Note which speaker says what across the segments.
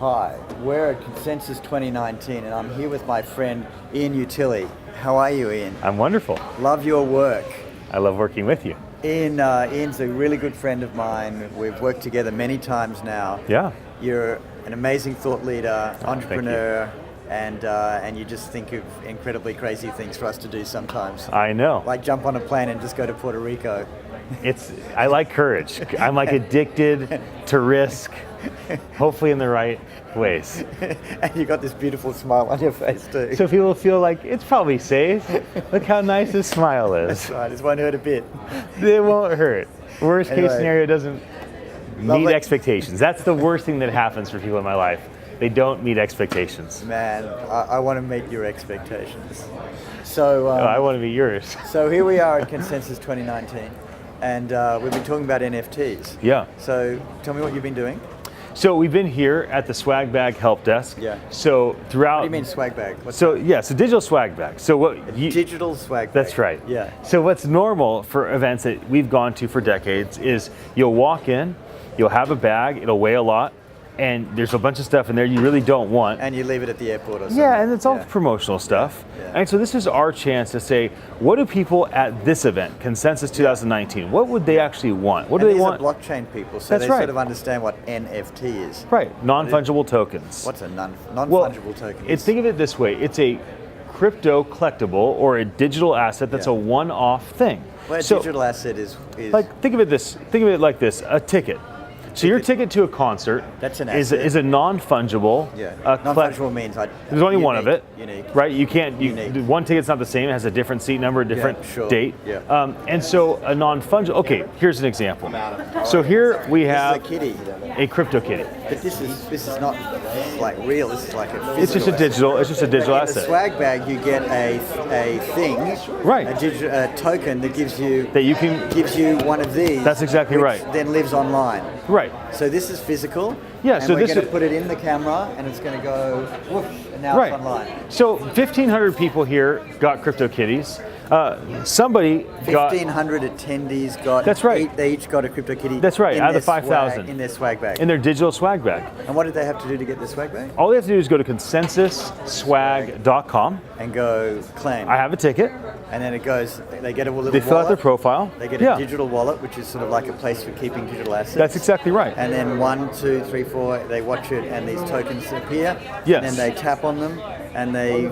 Speaker 1: Hi, we're at Consensus 2019 and I'm here with my friend Ian Utile. How are you, Ian?
Speaker 2: I'm wonderful.
Speaker 1: Love your work.
Speaker 2: I love working with you.
Speaker 1: Ian's a really good friend of mine. We've worked together many times now.
Speaker 2: Yeah.
Speaker 1: You're an amazing thought leader, entrepreneur, and you just think of incredibly crazy things for us to do sometimes.
Speaker 2: I know.
Speaker 1: Like jump on a plane and just go to Puerto Rico.
Speaker 2: I like courage. I'm like addicted to risk, hopefully in the right ways.
Speaker 1: And you got this beautiful smile on your face too.
Speaker 2: So people feel like it's probably safe. Look how nice his smile is.
Speaker 1: That's right, it won't hurt a bit.
Speaker 2: It won't hurt. Worst case scenario doesn't meet
Speaker 1: Lovely.
Speaker 2: Expectations. That's the worst thing that happens for people in my life. They don't meet expectations.
Speaker 1: Man, I want to meet your expectations. So
Speaker 2: I want to be yours.
Speaker 1: So here we are at Consensus 2019, and we've been talking about NFTs.
Speaker 2: Yeah.
Speaker 1: So tell me what you've been doing.
Speaker 2: So we've been here at the Swag Bag Help Desk.
Speaker 1: Yeah.
Speaker 2: So throughout.
Speaker 1: What do you mean swag bag?
Speaker 2: So digital swag bag. So what?
Speaker 1: Digital swag bag.
Speaker 2: That's right.
Speaker 1: Yeah.
Speaker 2: So what's normal for events that we've gone to for decades is you'll walk in, you'll have a bag, it'll weigh a lot, and there's a bunch of stuff in there you really don't want.
Speaker 1: And you leave it at the airport or something.
Speaker 2: Yeah, and it's all promotional stuff.
Speaker 1: Yeah.
Speaker 2: And so this is our chance to say, what do people at this event, Consensus 2019, what would they actually want? What do they want?
Speaker 1: These are blockchain people, so
Speaker 2: That's
Speaker 1: they
Speaker 2: right.
Speaker 1: sort of understand what NFT is.
Speaker 2: Right, non-fungible tokens.
Speaker 1: What's a non-fungible token?
Speaker 2: Think of it this way, it's a crypto collectible or a digital asset that's a one-off thing.
Speaker 1: Well, a digital asset is
Speaker 2: like think of it like this, a ticket. So your ticket to a concert is a non-fungible.
Speaker 1: Yeah. Non-fungible means
Speaker 2: there's only one of it.
Speaker 1: Unique.
Speaker 2: Right? You can't. One ticket's not the same. It has a different seat number, a different date.
Speaker 1: Yeah.
Speaker 2: And so a non-fungible. Okay. Here's an example. So here we have
Speaker 1: this is a kitty.
Speaker 2: A crypto kitty.
Speaker 1: But this is not like real. This is like a physical.
Speaker 2: It's just a digital. It's just a digital
Speaker 1: asset.
Speaker 2: asset.
Speaker 1: In the swag bag, you get a thing.
Speaker 2: Right.
Speaker 1: A token that gives you gives you one of these.
Speaker 2: That's exactly
Speaker 1: which
Speaker 2: right.
Speaker 1: Then lives online.
Speaker 2: Right.
Speaker 1: So this is physical.
Speaker 2: Yeah.
Speaker 1: And
Speaker 2: So
Speaker 1: we're
Speaker 2: this
Speaker 1: going to put it in the camera, and it's going to go whoosh, and now it's online.
Speaker 2: So 1,500 people here got crypto kitties. Somebody got
Speaker 1: 1,500 attendees got.
Speaker 2: That's right.
Speaker 1: They each got a crypto kitty.
Speaker 2: That's right. Out of the 5,000
Speaker 1: in their swag bag.
Speaker 2: In their digital swag bag.
Speaker 1: And what did they have to do to get the swag bag?
Speaker 2: All they have to do is go to consensusswag.com
Speaker 1: and go claim.
Speaker 2: I have a ticket.
Speaker 1: And then it goes. They get a little.
Speaker 2: They fill out their profile.
Speaker 1: They get a digital wallet, which is sort of like a place for keeping digital assets.
Speaker 2: That's exactly right.
Speaker 1: And then 1, 2, 3, 4, they watch it, and these tokens appear.
Speaker 2: Yes.
Speaker 1: And then they tap on them, and they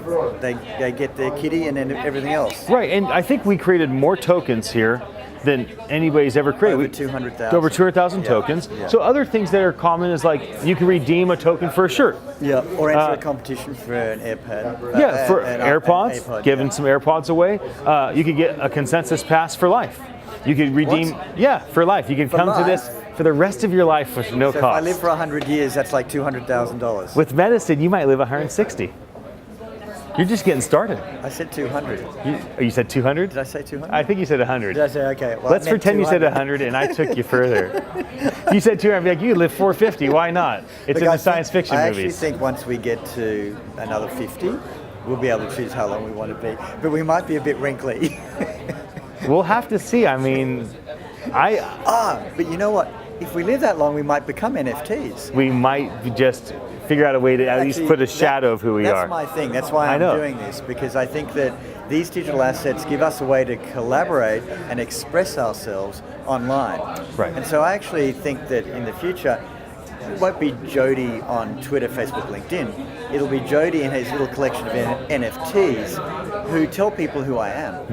Speaker 1: get their kitty, and then everything else.
Speaker 2: Right. And I think we created more tokens here than anybody's ever created.
Speaker 1: Over 200,000.
Speaker 2: Over 200,000 tokens.
Speaker 1: Yeah.
Speaker 2: So other things that are common is like you can redeem a token for a shirt.
Speaker 1: Yeah. Or enter a competition for an AirPod.
Speaker 2: For AirPods, giving some AirPods away. You could get a Consensus pass for life. You could redeem, for life. You can come to this for the rest of your life with no cost.
Speaker 1: If I live for 100 years, that's like $200,000.
Speaker 2: With medicine, you might live 160. You're just getting started.
Speaker 1: I said 200.
Speaker 2: You said 200?
Speaker 1: Did I say 200?
Speaker 2: I think you said 100.
Speaker 1: Did I say, okay. Well,
Speaker 2: Let's pretend 200. You said 100 and I took you further. You said 200, I'd be like, you live 450, why not? It's in the science fiction movies.
Speaker 1: I actually think once we get to another 50, we'll be able to choose how long we want to be. But we might be a bit wrinkly.
Speaker 2: We'll have to see. I mean,
Speaker 1: but you know what? If we live that long, we might become NFTs.
Speaker 2: We might just figure out a way to at least put a shadow of who we are.
Speaker 1: That's my thing. That's why I'm doing this, because I think that these digital assets give us a way to collaborate and express ourselves online.
Speaker 2: Right.
Speaker 1: And so I actually think that in the future, it won't be Jodee on Twitter, Facebook, LinkedIn. It'll be Jodee and his little collection of NFTs who tell people who I am.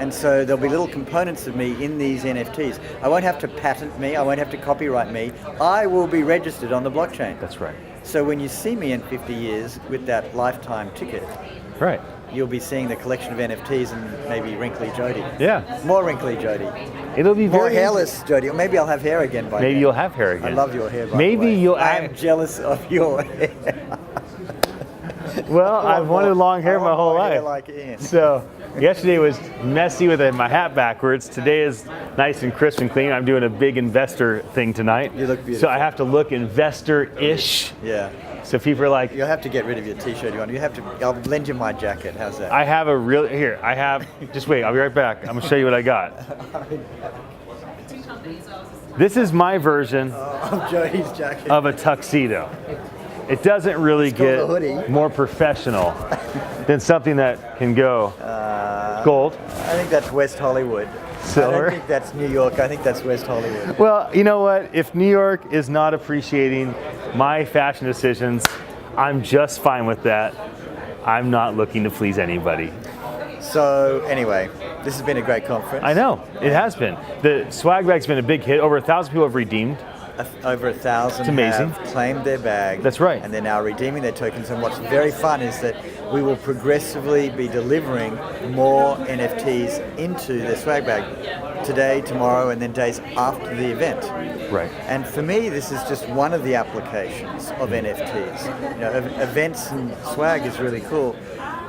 Speaker 1: And so there'll be little components of me in these NFTs. I won't have to patent me. I won't have to copyright me. I will be registered on the blockchain.
Speaker 2: That's right.
Speaker 1: So when you see me in 50 years with that lifetime ticket,
Speaker 2: right,
Speaker 1: you'll be seeing the collection of NFTs and maybe wrinkly Jodee.
Speaker 2: Yeah.
Speaker 1: More wrinkly Jodee.
Speaker 2: It'll be
Speaker 1: more hairless Jodee. Or maybe I'll have hair again by
Speaker 2: Maybe
Speaker 1: then.
Speaker 2: you'll have hair again.
Speaker 1: I love your hair, by
Speaker 2: maybe
Speaker 1: the way.
Speaker 2: you'll.
Speaker 1: I'm jealous of your hair.
Speaker 2: Well, I've wanted long hair my whole life.
Speaker 1: Like Ian.
Speaker 2: So yesterday was messy with my hat backwards. Today is nice and crisp and clean. I'm doing a big investor thing tonight.
Speaker 1: You look beautiful.
Speaker 2: So I have to look investor-ish.
Speaker 1: Yeah.
Speaker 2: So people are like,
Speaker 1: you'll have to get rid of your t-shirt you want. I'll lend you my jacket. How's that?
Speaker 2: I have just wait, I'll be right back. I'm gonna show you what I got. This is my version
Speaker 1: Of Jodee's jacket.
Speaker 2: of a tuxedo. It doesn't really
Speaker 1: called a
Speaker 2: get
Speaker 1: hoodie.
Speaker 2: more professional than something that can go gold,
Speaker 1: I think that's West Hollywood.
Speaker 2: silver.
Speaker 1: I don't think that's New York. I think that's West Hollywood.
Speaker 2: Well, you know what? If New York is not appreciating my fashion decisions, I'm just fine with that. I'm not looking to please anybody.
Speaker 1: So anyway, this has been a great conference.
Speaker 2: I know, it has been. The swag bag's been a big hit. Over 1,000 people have redeemed.
Speaker 1: Over 1,000
Speaker 2: It's amazing.
Speaker 1: have claimed their bag.
Speaker 2: That's right.
Speaker 1: And they're now redeeming their tokens. And what's very fun is that we will progressively be delivering more NFTs into their swag bag today, tomorrow, and then days after the event.
Speaker 2: Right.
Speaker 1: And for me, this is just one of the applications of NFTs. You know, events and swag is really cool.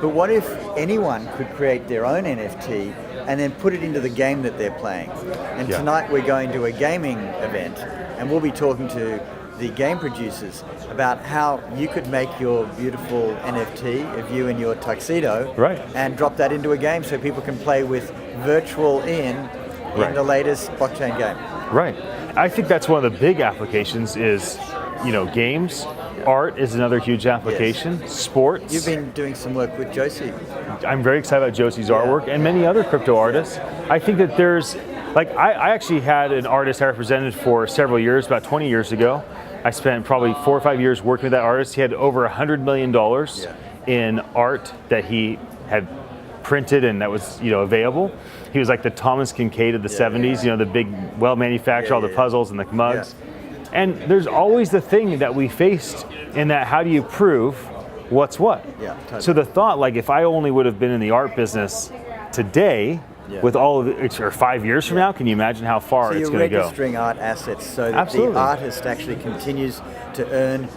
Speaker 1: But what if anyone could create their own NFT and then put it into the game that they're playing? And
Speaker 2: Yeah.
Speaker 1: tonight we're going to a gaming event, and we'll be talking to the game producers about how you could make your beautiful NFT of you in your tuxedo,
Speaker 2: Right.
Speaker 1: and drop that into a game so people can play with virtual in
Speaker 2: Right.
Speaker 1: the latest blockchain game.
Speaker 2: Right. I think that's one of the big applications is, games. Art is another huge application. Sports.
Speaker 1: You've been doing some work with Josie.
Speaker 2: I'm very excited about Josie's artwork and many other crypto artists. I think that there's, I actually had an artist I represented for several years, about 20 years ago. I spent probably 4 or 5 years working with that artist. He had over $100 million in art that he had printed and that was, available. He was like the Thomas Kincaid of the 70s, the big, well-manufactured, all the puzzles and the mugs. And there's always the thing that we faced in that, how do you prove what's what?
Speaker 1: Yeah, totally.
Speaker 2: So the thought, if I only would have been in the art business today, with all of it, or 5 years from now, can you imagine how far
Speaker 1: So
Speaker 2: it's
Speaker 1: you're
Speaker 2: going to go?
Speaker 1: registering art assets so that
Speaker 2: Absolutely.
Speaker 1: the artist actually continues to earn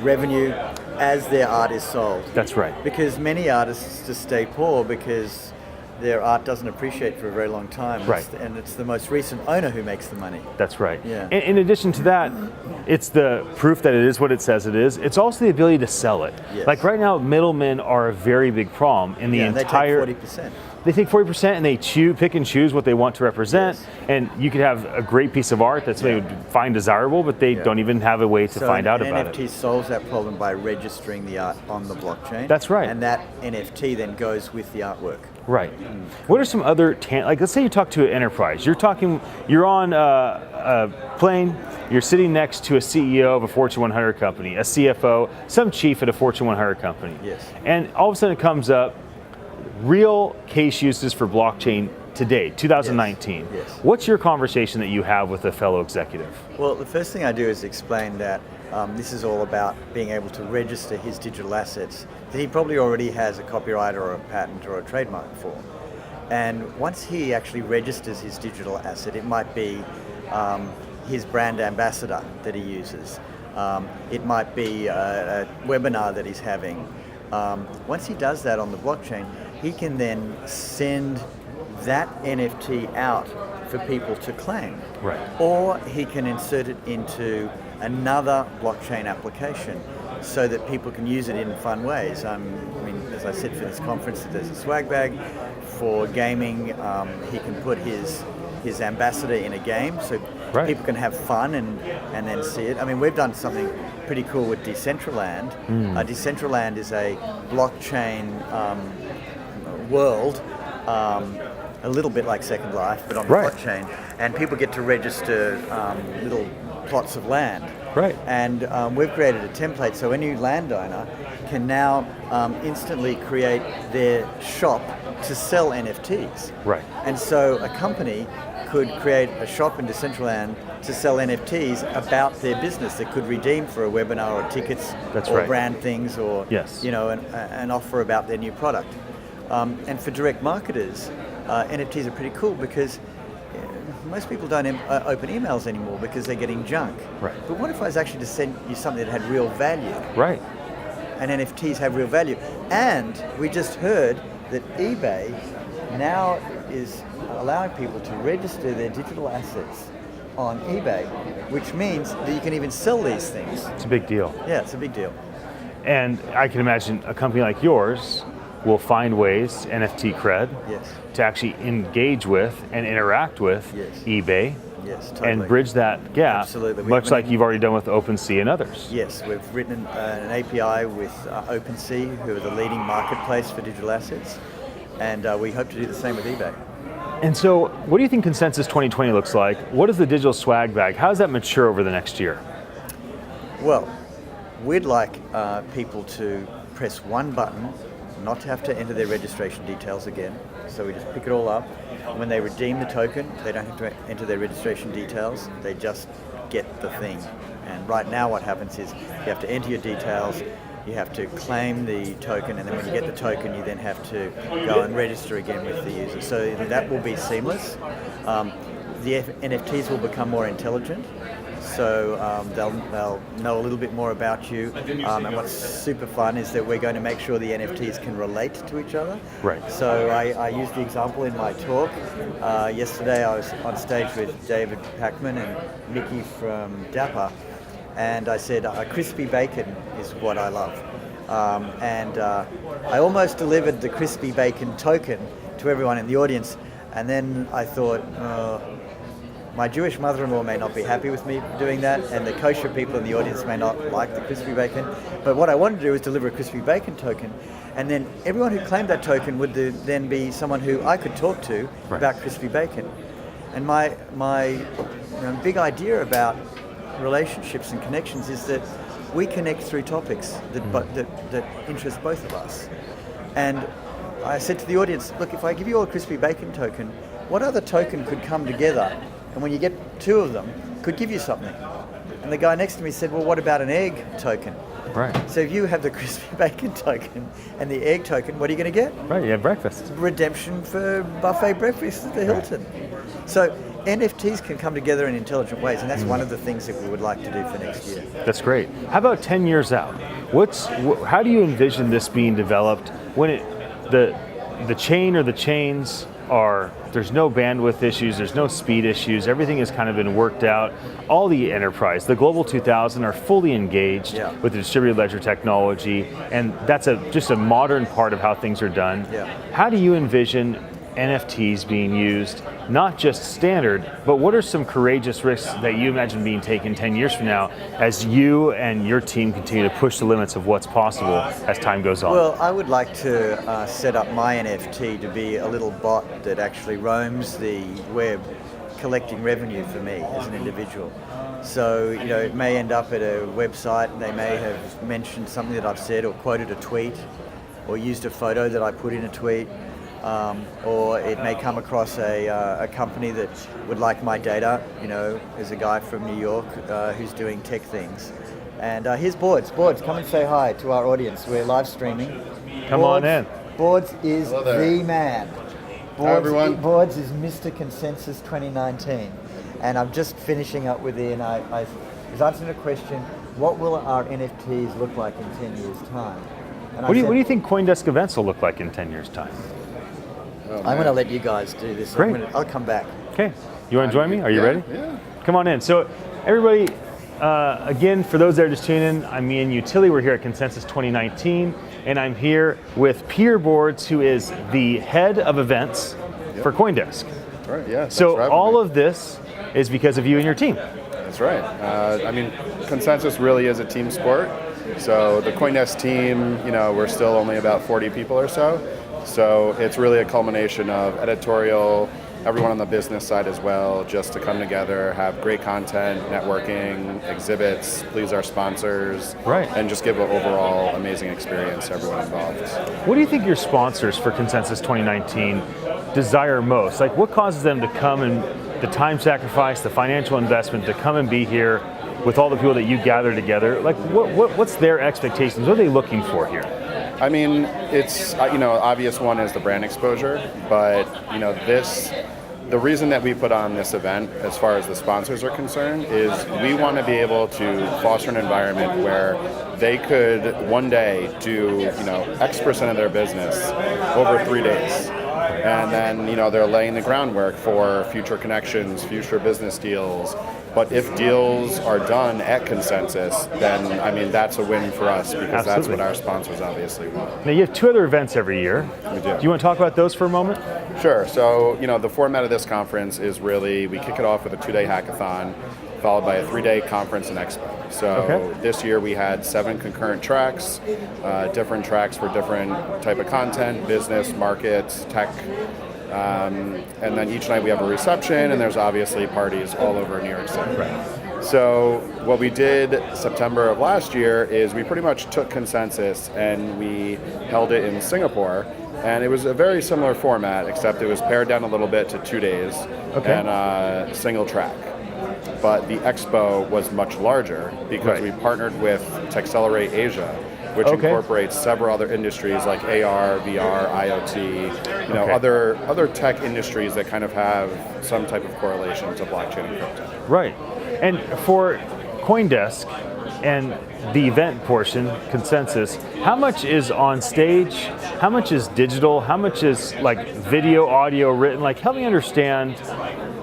Speaker 1: revenue as their art is sold.
Speaker 2: That's right.
Speaker 1: Because many artists just stay poor because their art doesn't appreciate for a very long time.
Speaker 2: Right.
Speaker 1: And it's the most recent owner who makes the money.
Speaker 2: That's right.
Speaker 1: Yeah.
Speaker 2: In addition to that, it's the proof that it is what it says it is. It's also the ability to sell it.
Speaker 1: Yes.
Speaker 2: Like right now, middlemen are a very big problem in the entire.
Speaker 1: They take 40%.
Speaker 2: They take 40% and they pick and choose what they want to represent.
Speaker 1: Yes.
Speaker 2: And you could have a great piece of art that somebody would find desirable, but they don't even have a way to find out about
Speaker 1: NFT
Speaker 2: it.
Speaker 1: solves that problem by registering the art on the blockchain.
Speaker 2: That's right.
Speaker 1: And that NFT then goes with the artwork.
Speaker 2: Right. What are some other let's say you talk to an enterprise. You're on a plane. You're sitting next to a CEO of a Fortune 100 company, a CFO, some chief at a Fortune 100 company.
Speaker 1: Yes.
Speaker 2: And all of a sudden it comes up, real case uses for blockchain today, 2019.
Speaker 1: Yes.
Speaker 2: What's your conversation that you have with a fellow executive?
Speaker 1: Well, the first thing I do is explain that this is all about being able to register his digital assets that he probably already has a copyright or a patent or a trademark for. And once he actually registers his digital asset, it might be his brand ambassador that he uses. It might be a webinar that he's having. Once he does that on the blockchain, he can then send that NFT out for people to claim.
Speaker 2: Right.
Speaker 1: Or he can insert it into another blockchain application so that people can use it in fun ways. As I said, for this conference, there's a swag bag. For gaming, he can put his ambassador in a game so people can have fun and then see it. We've done something pretty cool with Decentraland. Decentraland is a blockchain world, a little bit like Second Life, but on the blockchain, and people get to register little plots of land.
Speaker 2: Right.
Speaker 1: And we've created a template so any landowner can now instantly create their shop to sell NFTs.
Speaker 2: Right.
Speaker 1: And so a company could create a shop in Decentraland to sell NFTs about their business that could redeem for a webinar or tickets or brand things or an offer about their new product. And for direct marketers, NFTs are pretty cool because most people don't open emails anymore because they're getting junk.
Speaker 2: Right.
Speaker 1: But what if I was actually to send you something that had real value?
Speaker 2: Right.
Speaker 1: And NFTs have real value. And we just heard that eBay now is allowing people to register their digital assets on eBay, which means that you can even sell these things.
Speaker 2: It's a big deal.
Speaker 1: Yeah, it's a big deal.
Speaker 2: And I can imagine a company like yours will find ways, NFT cred,
Speaker 1: Yes.
Speaker 2: to actually engage with and interact with eBay
Speaker 1: Yes, totally.
Speaker 2: and bridge that gap,
Speaker 1: Absolutely.
Speaker 2: much like you've already done with OpenSea and others.
Speaker 1: Yes, we've written an API with OpenSea, who are the leading marketplace for digital assets, and we hope to do the same with eBay.
Speaker 2: And so, what do you think Consensus 2020 looks like? What is the digital swag bag? How does that mature over the next year?
Speaker 1: Well, we'd like people to press one button, not to have to enter their registration details again. So we just pick it all up. When they redeem the token, they don't have to enter their registration details. They just get the thing. And right now what happens is you have to enter your details, you have to claim the token, and then when you get the token, you then have to go and register again with the user. So that will be seamless. The NFTs will become more intelligent. So they'll know a little bit more about you. And what's super fun is that we're going to make sure the NFTs can relate to each other.
Speaker 2: Right.
Speaker 1: So I used the example in my talk. Yesterday I was on stage with David Packman and Mickey from Dapper. And I said, crispy bacon is what I love. I almost delivered the crispy bacon token to everyone in the audience. And then I thought, my Jewish mother-in-law may not be happy with me doing that, and the kosher people in the audience may not like the crispy bacon. But what I wanted to do was deliver a crispy bacon token. And then everyone who claimed that token would then be someone who I could talk to about crispy bacon. And my big idea about relationships and connections is that we connect through topics that interest both of us. And I said to the audience, look, if I give you all a crispy bacon token, what other token could come together, and when you get two of them, could give you something? And the guy next to me said, well, what about an egg token?
Speaker 2: Right.
Speaker 1: So if you have the crispy bacon token and the egg token, what are you going to get?
Speaker 2: Right, you have breakfast.
Speaker 1: Redemption for buffet breakfast at the Hilton. So NFTs can come together in intelligent ways, and that's one of the things that we would like to do for next year.
Speaker 2: That's great. How about 10 years out? How do you envision this being developed when the chain or the chains there's no bandwidth issues, there's no speed issues, everything has kind of been worked out. All the enterprise, the Global 2000 are fully engaged with the distributed ledger technology, and that's just a modern part of how things are done.
Speaker 1: Yeah.
Speaker 2: How do you envision NFTs being used, not just standard, but what are some courageous risks that you imagine being taken 10 years from now as you and your team continue to push the limits of what's possible as time goes on?
Speaker 1: Well, I would like to set up my NFT to be a little bot that actually roams the web collecting revenue for me as an individual. So, it may end up at a website and they may have mentioned something that I've said or quoted a tweet or used a photo that I put in a tweet. Or it may come across a company that would like my data. There's a guy from New York who's doing tech things. And here's Bordes. Bordes, come and say hi to our audience. We're live streaming.
Speaker 2: Come on in.
Speaker 1: Bordes is the man.
Speaker 3: Hi, everyone.
Speaker 1: Bordes is Mr. Consensus 2019. And I'm just finishing up with Ian. I was answering a question, what will our NFTs look like in 10 years' time? And
Speaker 2: What do you think CoinDesk events will look like in 10 years' time?
Speaker 1: I'm going to let you guys do this.
Speaker 2: Great.
Speaker 1: I'll come back.
Speaker 2: Okay. You want to join me? Are you ready?
Speaker 3: Yeah.
Speaker 2: Come on in. So, everybody, again, for those that are just tuning in, I'm me and Utile. We're here at Consensus 2019, and I'm here with Peter Bordes, who is the head of events for CoinDesk.
Speaker 3: That's right, yeah.
Speaker 2: So, all of this is because of you and your team.
Speaker 3: That's right. Consensus really is a team sport. So, the CoinDesk team, we're still only about 40 people or so. So it's really a culmination of editorial, everyone on the business side as well, just to come together, have great content, networking, exhibits, please our sponsors, and just give an overall amazing experience to everyone involved.
Speaker 2: What do you think your sponsors for Consensus 2019 desire most? Like, what causes them to come, and the time sacrifice, the financial investment to come and be here with all the people that you gather together? Like, what's their expectations? What are they looking for here?
Speaker 3: It's, obvious one is the brand exposure, but, the reason that we put on this event, as far as the sponsors are concerned, is we want to be able to foster an environment where they could one day do, X% of their business over 3 days. And then, they're laying the groundwork for future connections, future business deals, But if deals are done at consensus, then I mean that's a win for us because that's what our sponsors obviously want.
Speaker 2: Now you have 2 other events every year.
Speaker 3: We do.
Speaker 2: Do you want to talk about those for a moment?
Speaker 3: Sure. So the format of this conference is really we kick it off with a 2-day hackathon, followed by a 3-day conference and expo. So this year we had 7 concurrent tracks, different tracks for different type of content, business, markets, tech. And then each night we have a reception, and there's obviously parties all over New York City.
Speaker 2: Right.
Speaker 3: So what we did September of last year is we pretty much took consensus and we held it in Singapore. And it was a very similar format, except it was pared down a little bit to 2 days and a single track. But the expo was much larger because we partnered with Texcelerate Asia, which incorporates several other industries like AR, VR, IoT, other tech industries that kind of have some type of correlation to blockchain and crypto.
Speaker 2: Right. And for CoinDesk and the event portion, consensus, how much is on stage? How much is digital? How much is like video, audio, written? Like, help me understand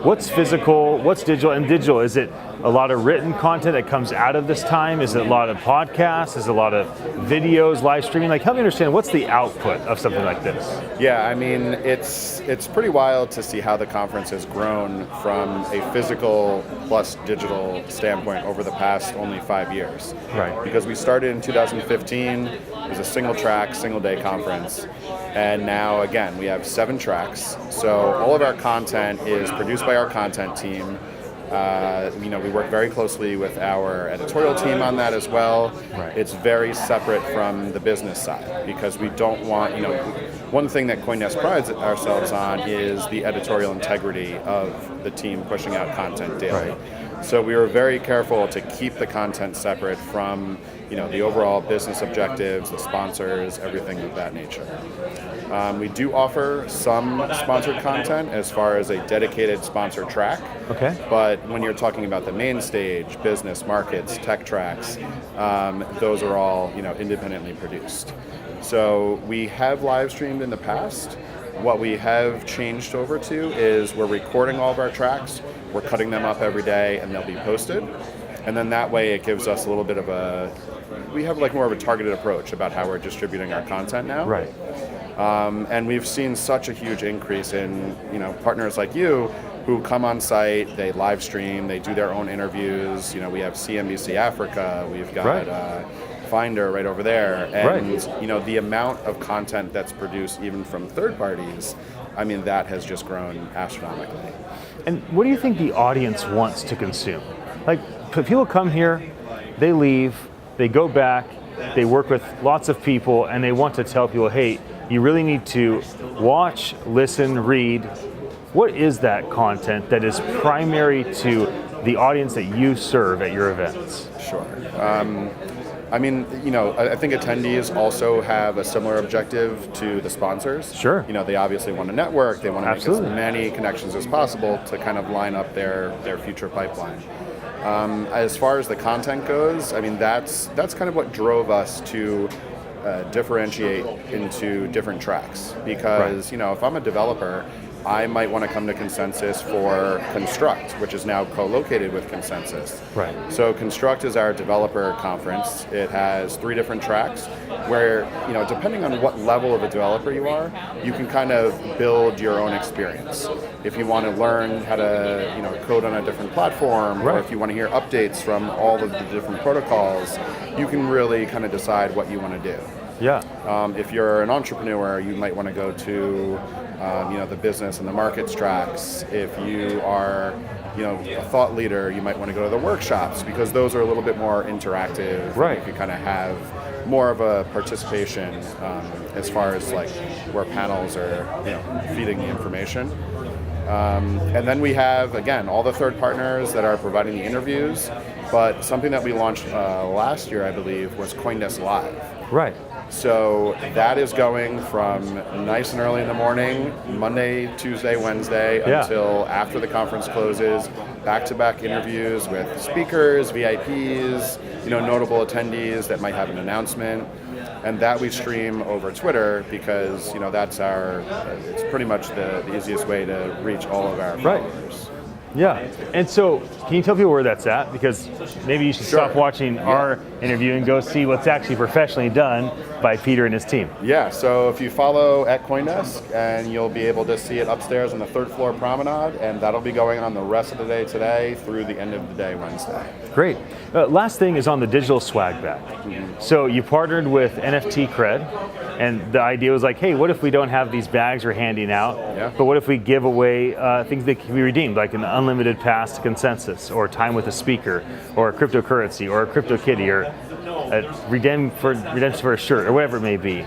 Speaker 2: what's physical, what's digital, and digital, is it a lot of written content that comes out of this time? Is it a lot of podcasts? Is it a lot of videos, live streaming? Like, help me understand what's the output of something like this?
Speaker 3: Yeah, I mean, it's pretty wild to see how the conference has grown from a physical plus digital standpoint over the past only 5 years.
Speaker 2: Right.
Speaker 3: Because we started in 2015, it was a single track, single day conference. And now, again, we have 7 tracks. So all of our content is produced by our content team. We work very closely with our editorial team on that as well.
Speaker 2: Right.
Speaker 3: It's very separate from the business side because we don't want, one thing that CoinDesk prides ourselves on is the editorial integrity of the team pushing out content daily.
Speaker 2: Right.
Speaker 3: So we were very careful to keep the content separate from, the overall business objectives, the sponsors, everything of that nature. We do offer some sponsored content as far as a dedicated sponsored track.
Speaker 2: Okay.
Speaker 3: But when you're talking about the main stage, business, markets, tech tracks, those are all, independently produced. So we have live streamed in the past. What we have changed over to is we're recording all of our tracks, we're cutting them up every day, and they'll be posted. And then that way it gives us a little bit of we have like more of a targeted approach about how we're distributing our content now.
Speaker 2: Right.
Speaker 3: And we've seen such a huge increase in, partners like you who come on site, they live stream, they do their own interviews. We have CNBC Africa, we've got Finder right over there. And, the amount of content that's produced even from third parties, I mean, that has just grown astronomically.
Speaker 2: And what do you think the audience wants to consume? Like, people come here, they leave, they go back, they work with lots of people, and they want to tell people, hey, you really need to watch, listen, read. What is that content that is primary to the audience that you serve at your events?
Speaker 3: Sure. I think attendees also have a similar objective to the sponsors.
Speaker 2: Sure.
Speaker 3: They obviously want to network, they want to make as many connections as possible to kind of line up their future pipeline. As far as the content goes, I mean, that's kind of what drove us to differentiate into different tracks. Because, if I'm a developer, I might want to come to Consensus for Construct, which is now co-located with Consensus.
Speaker 2: Right.
Speaker 3: So Construct is our developer conference. It has 3 different tracks where, depending on what level of a developer you are, you can kind of build your own experience. If you want to learn how to, code on a different platform, or if you want to hear updates from all of the different protocols, you can really kind of decide what you want to do.
Speaker 2: Yeah.
Speaker 3: If you're an entrepreneur, you might want to go to, the business and the markets tracks. If you are, a thought leader, you might want to go to the workshops because those are a little bit more interactive.
Speaker 2: Right.
Speaker 3: You can kind of have more of a participation as far as like where panels are, feeding the information. And then we have, again, all the third partners that are providing the interviews. But something that we launched last year, I believe, was CoinDesk Live.
Speaker 2: Right.
Speaker 3: So that is going from nice and early in the morning, Monday, Tuesday, Wednesday, until after the conference closes, back-to-back interviews with speakers, VIPs, notable attendees that might have an announcement. And that we stream over Twitter because, that's it's pretty much the easiest way to reach all of our followers.
Speaker 2: Yeah. And so, can you tell people where that's at? Because maybe you should
Speaker 3: Sure.
Speaker 2: stop watching our interview and go see what's actually professionally done by Peter and his team.
Speaker 3: Yeah, so if you follow at CoinDesk, and you'll be able to see it upstairs on the third floor promenade, and that'll be going on the rest of the day today through the end of the day Wednesday.
Speaker 2: Great. Last thing is on the digital swag bag. So you partnered with NFT Cred, and the idea was like, hey, what if we don't have these bags we're handing out, but what if we give away things that can be redeemed, like an unlimited pass to Consensus, or time with a speaker, or a cryptocurrency, or a crypto kitty, or a redemption for a shirt, or whatever it may be.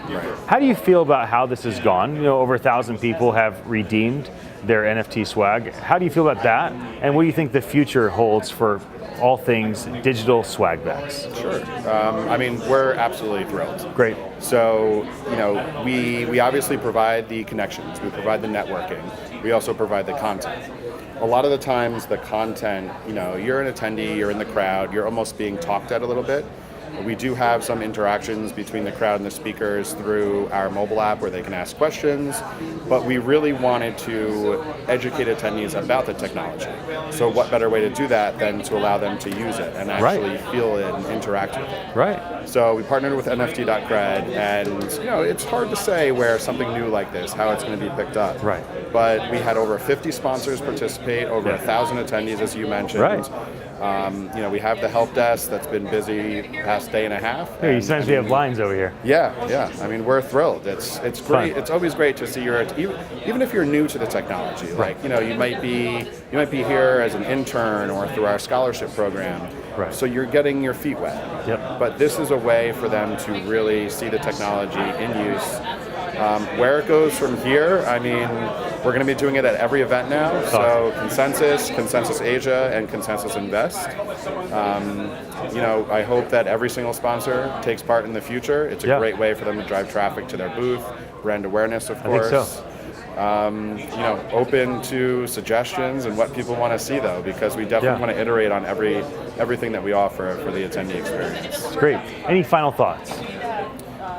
Speaker 2: How do you feel about how this has gone? You know, over 1,000 people have redeemed their NFT swag. How do you feel about that? And what do you think the future holds for all things digital swag bags?
Speaker 3: Sure. I mean, we're absolutely thrilled.
Speaker 2: Great.
Speaker 3: So, you know, we obviously provide the connections, we provide the networking, we also provide the content. A lot of the times the content, you know, you're an attendee, you're in the crowd, you're almost being talked at a little bit. We do have some interactions between the crowd and the speakers through our mobile app where they can ask questions, but we really wanted to educate attendees about the technology. So what better way to do that than to allow them to use it and actually feel it and interact with it.
Speaker 2: Right.
Speaker 3: So we partnered with NFT.cred, and you know, it's hard to say where something new like this, how it's going to be picked up.
Speaker 2: Right.
Speaker 3: But we had over 50 sponsors participate, over 1,000 attendees, as you mentioned.
Speaker 2: Right.
Speaker 3: You know, we have the help desk that's been busy the past day and a half.
Speaker 2: Hey, you sometimes we have lines over here.
Speaker 3: Yeah. I mean, we're thrilled. It's great. It's always great to see even if you're new to the technology. Like, you know, you might be here as an intern or through our scholarship program.
Speaker 2: Right.
Speaker 3: So you're getting your feet wet.
Speaker 2: Yep.
Speaker 3: But this is a way for them to really see the technology in use. Where it goes from here, I mean, we're going to be doing it at every event now. So Consensus Asia, and Consensus Invest. You know, I hope that every single sponsor takes part in the future. It's a great way for them to drive traffic to their booth, brand awareness, of course.
Speaker 2: I think so.
Speaker 3: You know, open to suggestions and what people want to see, though, because we definitely want to iterate on everything that we offer for the attendee experience.
Speaker 2: It's great. Any final thoughts?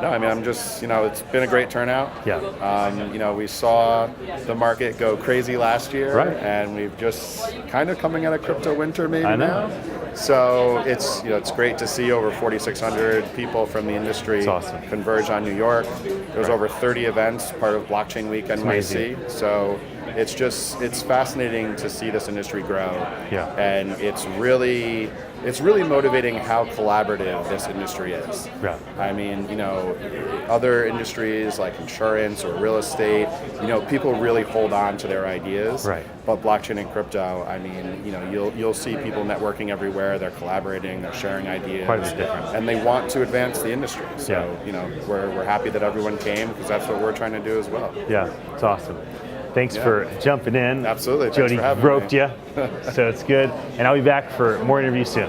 Speaker 3: No, I mean, I'm just, you know, it's been a great turnout.
Speaker 2: Yeah.
Speaker 3: You know, we saw the market go crazy last year, and we've just kind of coming out of crypto winter maybe now. So it's, you know, it's great to see over 4,600 people from the industry converge on New York. There was over 30 events, part of Blockchain Week NYC. So it's fascinating to see this industry grow.
Speaker 2: Yeah.
Speaker 3: And it's really motivating how collaborative this industry is.
Speaker 2: Yeah.
Speaker 3: I mean, you know, other industries like insurance or real estate, you know, people really hold on to their ideas.
Speaker 2: Right.
Speaker 3: But blockchain and crypto, I mean, you know, you'll see people networking everywhere. They're collaborating. They're sharing ideas.
Speaker 2: Quite a bit different.
Speaker 3: And they want to advance the industry. So, you know, we're happy that everyone came because that's what we're trying to do as well.
Speaker 2: Yeah, it's awesome. Thanks for jumping in.
Speaker 3: Absolutely. Thanks
Speaker 2: Jodee
Speaker 3: for having
Speaker 2: roped
Speaker 3: me.
Speaker 2: you, so it's good. And I'll be back for more interviews soon.